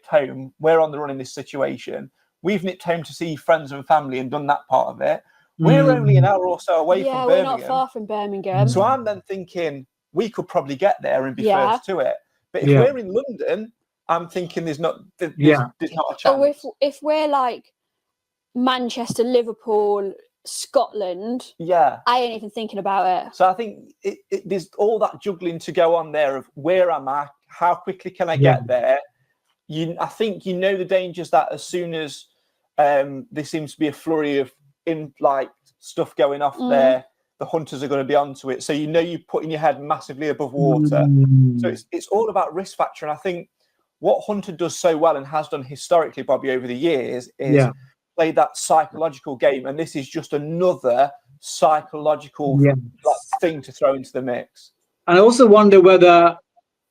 home, we're on the run in this situation, we've nipped home to see friends and family and done that part of it. We're only an hour or so away from Birmingham. Yeah, we're not far from Birmingham. So I'm then thinking, we could probably get there and be first to it. But if we're in London, I'm thinking there's not a chance. Or if we're like Manchester, Liverpool, Scotland, I ain't even thinking about it. So I think there's all that juggling to go on there of, where am I? How quickly can I get there? I think the dangers that as soon as there seems to be a flurry of stuff going off there, the hunters are going to be onto it. So you're putting your head massively above water. So it's all about risk factor. And I think what Hunter does so well and has done historically, Bobby, over the years is play that psychological game. And this is just another psychological thing to throw into the mix. And I also wonder whether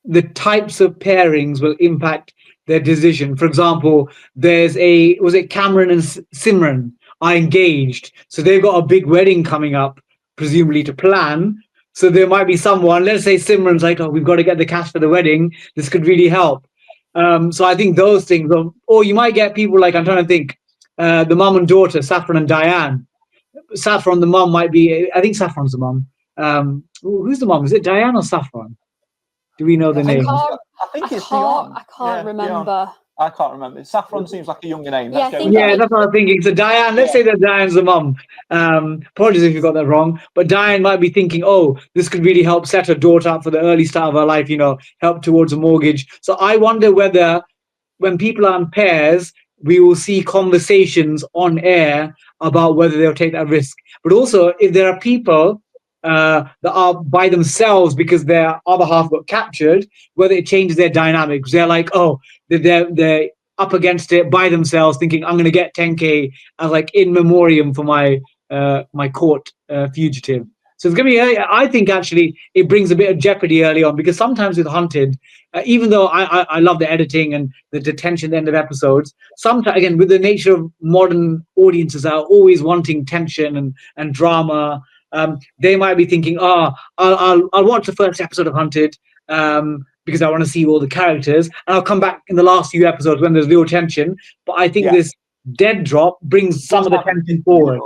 the types of pairings will impact their decision. For example, was it Cameron and Simran are engaged, so they've got a big wedding coming up, presumably to plan. So there might be someone, let's say Simran's like, oh, we've got to get the cash for the wedding, this could really help. So I think those things, or you might get people like, I'm trying to think, the mum and daughter, Saffron and Diane. Saffron, the mum might be, I think Saffron's the mum. Who's the mum? Is it Diane or Saffron? Do we know the name? I think it's Dion. I can't remember. Dion. I can't remember. Saffron seems like a younger name. That's what I'm thinking. So Diane, let's say that Diane's the mum. Apologies if you got that wrong. But Diane might be thinking, oh, this could really help set her daughter up for the early start of her life, help towards a mortgage. So I wonder whether when people are in pairs, we will see conversations on air about whether they'll take that risk. But also, if there are people that are by themselves because their other half got captured, whether it changes their dynamics. They're like, oh, they're up against it by themselves, thinking I'm going to get 10K as like in memoriam for my my court fugitive. So it's going to be, I think actually it brings a bit of jeopardy early on, because sometimes with Hunted, even though I love the editing and the detention at the end of episodes, sometimes, again, with the nature of modern audiences are always wanting tension and drama, they might be thinking, I'll watch the first episode of Hunted because I want to see all the characters, and I'll come back in the last few episodes when there's real tension. But I think this dead drop brings some of the tension forward.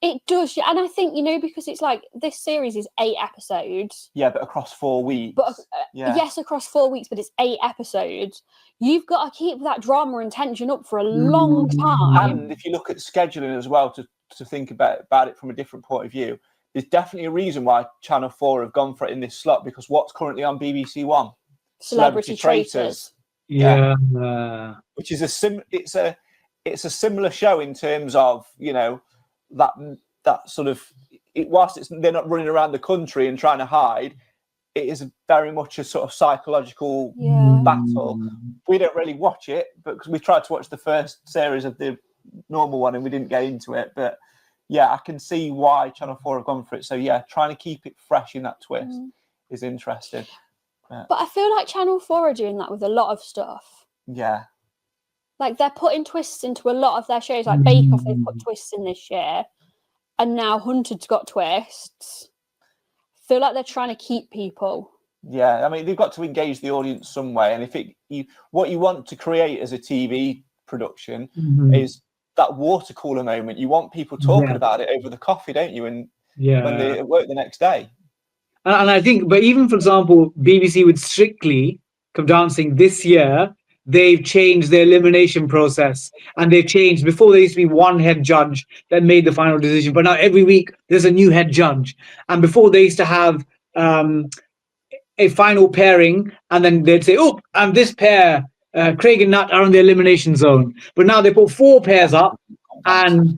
It does, and I think, because it's like this series is 8 episodes. Yeah, but across 4 weeks. But yes, across 4 weeks, but it's 8 episodes. You've got to keep that drama and tension up for a long time. And if you look at scheduling as well, to think about it from a different point of view, there's definitely a reason why Channel 4 have gone for it in this slot, because what's currently on BBC One? Celebrity Traitors. Yeah. Which is it's a similar show in terms of, that sort of, whilst they're not running around the country and trying to hide, it is very much a sort of psychological battle. We don't really watch it, because we tried to watch the first series of the normal one and we didn't get into it. But I can see why Channel 4 have gone for it. So trying to keep it fresh in that twist is interesting. But I feel like Channel 4 are doing that with a lot of stuff. Yeah. Like they're putting twists into a lot of their shows. Like Bake Off, they've put twists in this year. and now Hunted's got twists. Feel like they're trying to keep people. Yeah, I mean, they've got to engage the audience some way, and if what you want to create as a TV production is that water cooler moment. You want people talking about it over the coffee, don't you? And when they work the next day. And I think, but even for example, BBC with Strictly Come Dancing this year, they've changed their elimination process, and they've changed. Before there used to be one head judge that made the final decision, but now every week there's a new head judge. And before they used to have a final pairing, and then they'd say, "Oh, and this pair, Craig and Nat, are in the elimination zone." But now they put 4 pairs up, and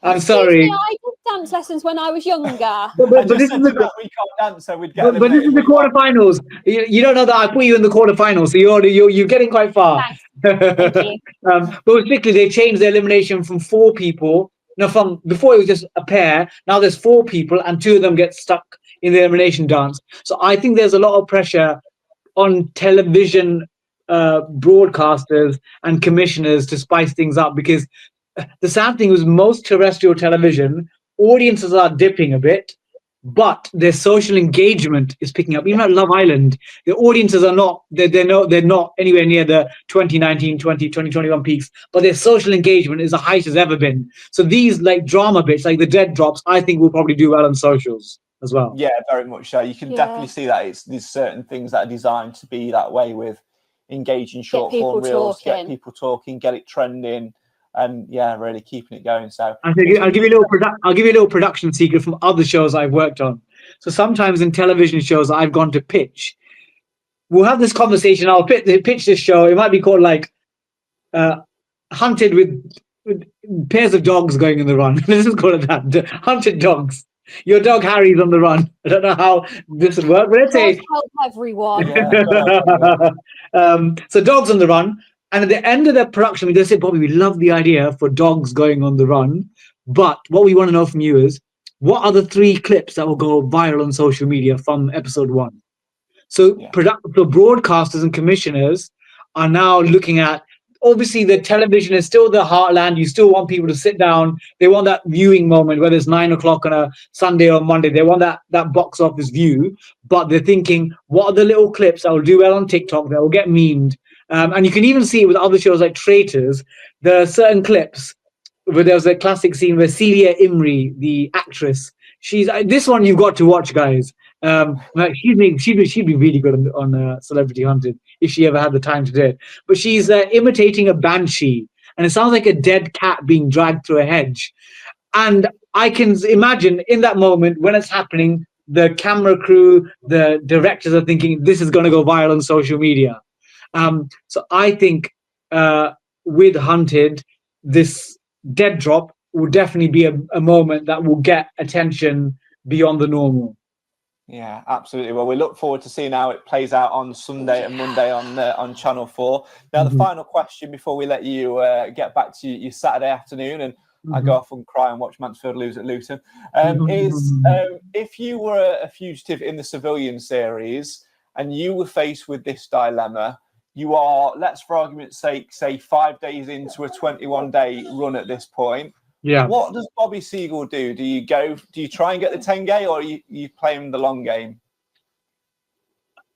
I'm sorry. I did dance lessons when I was younger. But this is the we can't dance, so we'd get. But this is the quarterfinals. You don't know that I put you in the quarterfinals, so you're getting quite far. Thank you. But strictly, they changed the elimination from 4 people. No, from before it was just a pair. Now there's 4 people, and 2 of them get stuck in the elimination dance. So I think there's a lot of pressure on television broadcasters and commissioners to spice things up, because the sad thing is most terrestrial television audiences are dipping a bit, but their social engagement is picking up. Even at Love Island, the audiences are not, they're not anywhere near the 2019, 2021 peaks, but their social engagement is the highest it's ever been. So these like drama bits, like the dead drops, I think will probably do well on socials as well. Yeah, very much so. You can definitely see that there's certain things that are designed to be that way, with engaging short form reels, get people talking, get it trending, and really keeping it going. So I'll give you a little production secret from other shows I've worked on. So sometimes in television shows I've gone to pitch, we'll have this conversation. I'll pitch this show. It might be called like Hunted with pairs of dogs going in the run. Let's just call it that. Hunted dogs. Your dog Harry's on the run. I don't know how this would work, but let's say help everyone. So dogs on the run. And at the end of the production, we just say, Bobby, we love the idea for dogs going on the run. But what we want to know from you is, what are the 3 clips that will go viral on social media from episode 1? So broadcasters and commissioners are now looking at, obviously the television is still the heartland. You still want people to sit down. They want that viewing moment, whether it's 9 o'clock on a Sunday or Monday. They want that box office view. But they're thinking, what are the little clips that will do well on TikTok, that will get memed? And you can even see it with other shows like Traitors. There are certain clips where there was a classic scene where Celia Imrie, the actress, this one you've got to watch, guys. She'd be really good on Celebrity Hunted if she ever had the time to do it. But she's imitating a banshee, and it sounds like a dead cat being dragged through a hedge. And I can imagine in that moment when it's happening, the camera crew, the directors are thinking, this is going to go viral on social media. So I think with Hunted, this dead drop will definitely be a moment that will get attention beyond the normal. Yeah, absolutely. Well, we look forward to seeing how it plays out on Sunday and Monday on Channel 4. Now, the final question before we let you get back to your Saturday afternoon and I go off and cry and watch Mansfield lose at Luton, is if you were a fugitive in the Civilian series and you were faced with this dilemma, you are, let's for argument's sake, say 5 days into a 21-day run at this point. Yeah. What does Bobby Seagull do? Do you try and get the 10K, or are you playing the long game?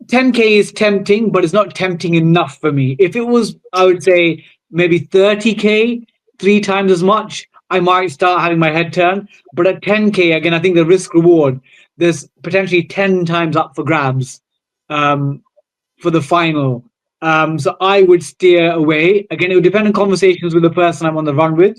10K is tempting, but it's not tempting enough for me. If it was, I would say maybe 30K, 3 times as much, I might start having my head turn. But at 10K, again, I think the risk reward, there's potentially 10 times up for grabs for the final. So I would steer away. Again, it would depend on conversations with the person I'm on the run with.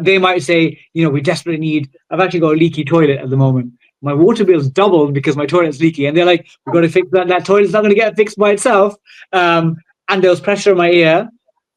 They might say, we desperately need, I've actually got a leaky toilet at the moment. My water bill's doubled because my toilet's leaky. And they're like, we've got to fix that. That toilet's not going to get fixed by itself. And there was pressure in my ear.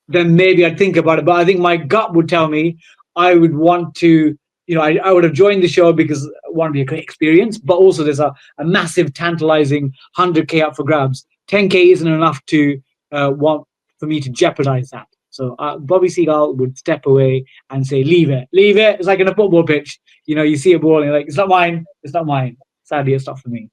Then maybe I'd think about it. But I think my gut would tell me I would want to, I would have joined the show because I want to be a great experience. But also there's a massive, tantalizing 100K up for grabs. 10K isn't enough to want for me to jeopardize that. So Bobby Seagull would step away and say, leave it. It's like in a football pitch. You see a ball and you're like, it's not mine. Sadly, it's not for me.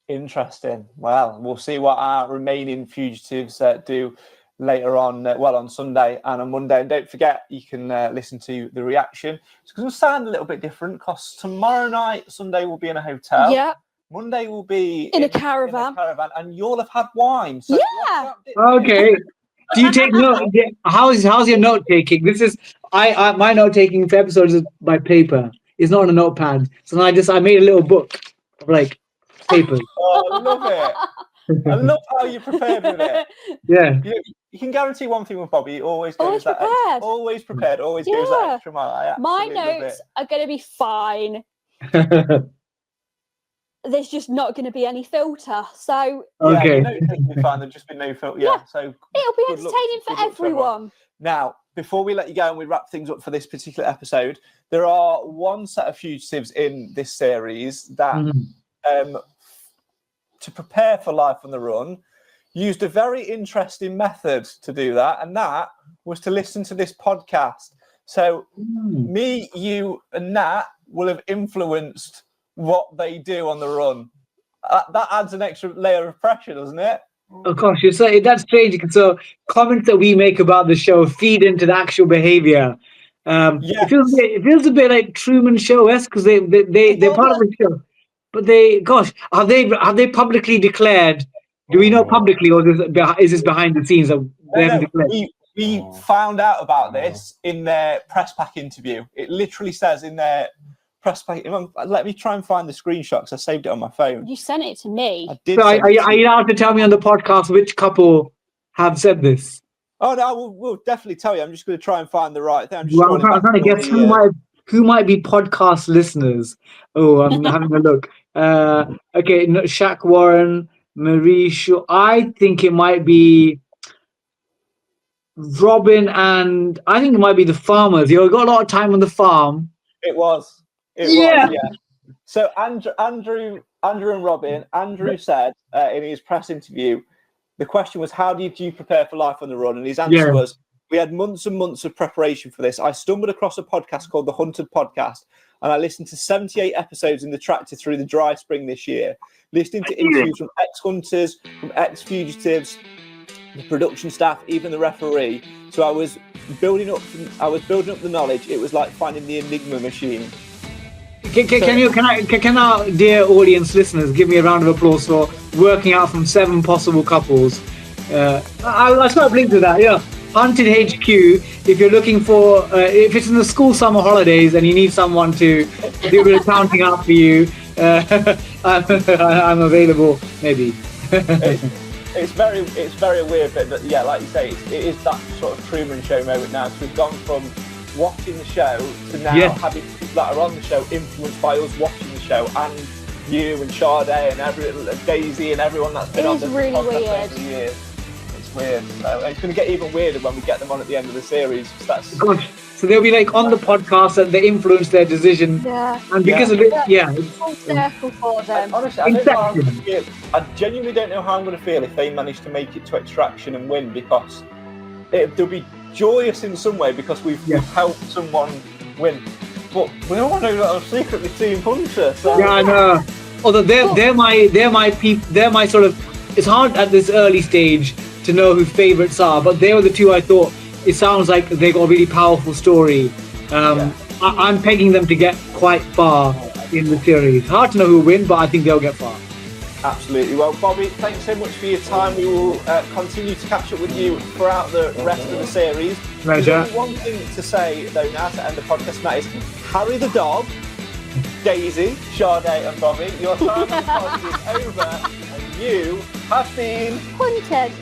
Interesting. Well, we'll see what our remaining fugitives do later on, on Sunday and on Monday. And don't forget, you can listen to the reaction. It's going to sound a little bit different because tomorrow night, Sunday, will be in a hotel. Yeah. Monday will be in a caravan. And you'll have had wine. So yeah. Okay. Do you take note? How's your note taking? This is my note taking for episodes is by paper. It's not on a notepad. So I made a little book of like papers. Oh, I love it. I love how you prepared with it. Yeah. You can guarantee one thing with Bobby. He always goes prepared. Always prepared. Always goes that extra mile. My notes are going to be fine. There's just not going to be any filter. So okay, yeah, it'll be fine. There'll just be no filter. Yeah, so it'll be entertaining for everyone. Now, before we let you go and we wrap things up for this particular episode, there are one set of fugitives in this series that, to prepare for life on the run, used a very interesting method to do that, and that was to listen to this podcast. So me, you, and Nat will have influenced what they do on the run. That adds an extra layer of pressure, doesn't it? Oh gosh, that's strange. So comments that we make about the show feed into the actual behavior. It feels a bit like Truman Show-esque because they're part of the show. But have they publicly declared? Do we know publicly, or is this behind the scenes? We found out about this in their press pack interview. It literally says in their press pack. Let me try and find the screenshot because I saved it on my phone. You sent it to me. I did. So are you allowed to tell me on the podcast which couple have said this? Oh no, we'll definitely tell you. I'm just going to try and find the right thing. I'm trying to guess who might be podcast listeners. Oh, I'm having a look. Okay, Shaq Warren, Marie Shaw. I think it might be Robin, and I think it might be the farmers. You got a lot of time on the farm. It was. Yeah. So Andrew and Robin. Andrew said in his press interview, the question was, how did you prepare for life on the run? And his answer was, we had months and months of preparation for this. I stumbled across a podcast called the Hunted Podcast, and I listened to 78 episodes in the tractor through the dry spring this year, listening to interviews from ex-hunters, from ex-fugitives, the production staff, even the referee. So I was building up the knowledge. It was like finding the Enigma machine. Can our dear audience listeners give me a round of applause for working out from 7 possible couples? I start linked to that. Yeah, Hunted HQ. If you're looking for, if it's in the school summer holidays and you need someone to do a bit of counting out for you, I'm available. Maybe. It's very weird, but like you say, it is that sort of Truman Show moment now. So we've gone from watching the show to now having people that are on the show influenced by us watching the show, and you and Sade and Daisy and everyone that's been on the podcast over the years. It's weird. So it's going to get even weirder when we get them on at the end of the series. So they'll be like on the podcast and they influence their decision. Yeah. And because of it, it's full circle for them. Honestly, I genuinely don't know how I'm going to feel if they manage to make it to extraction and win, because they'll be joyous in some way because we've helped someone win. But we all know that I'm secretly Team Hunter. So. Yeah, I know. Although they're my sort of. It's hard at this early stage to know who favourites are, but they were the two I thought. It sounds like they got a really powerful story. I'm pegging them to get quite far in the series. Hard to know who will win, but I think they'll get far. Absolutely. Well, Bobby, thanks so much for your time. We will continue to catch up with you throughout the rest of the series. Pleasure. There's only one thing to say, though, now to end the podcast, and that is Harry the dog, Daisy, Sade and Bobby, your time on the podcast is over, and you have been Hunted.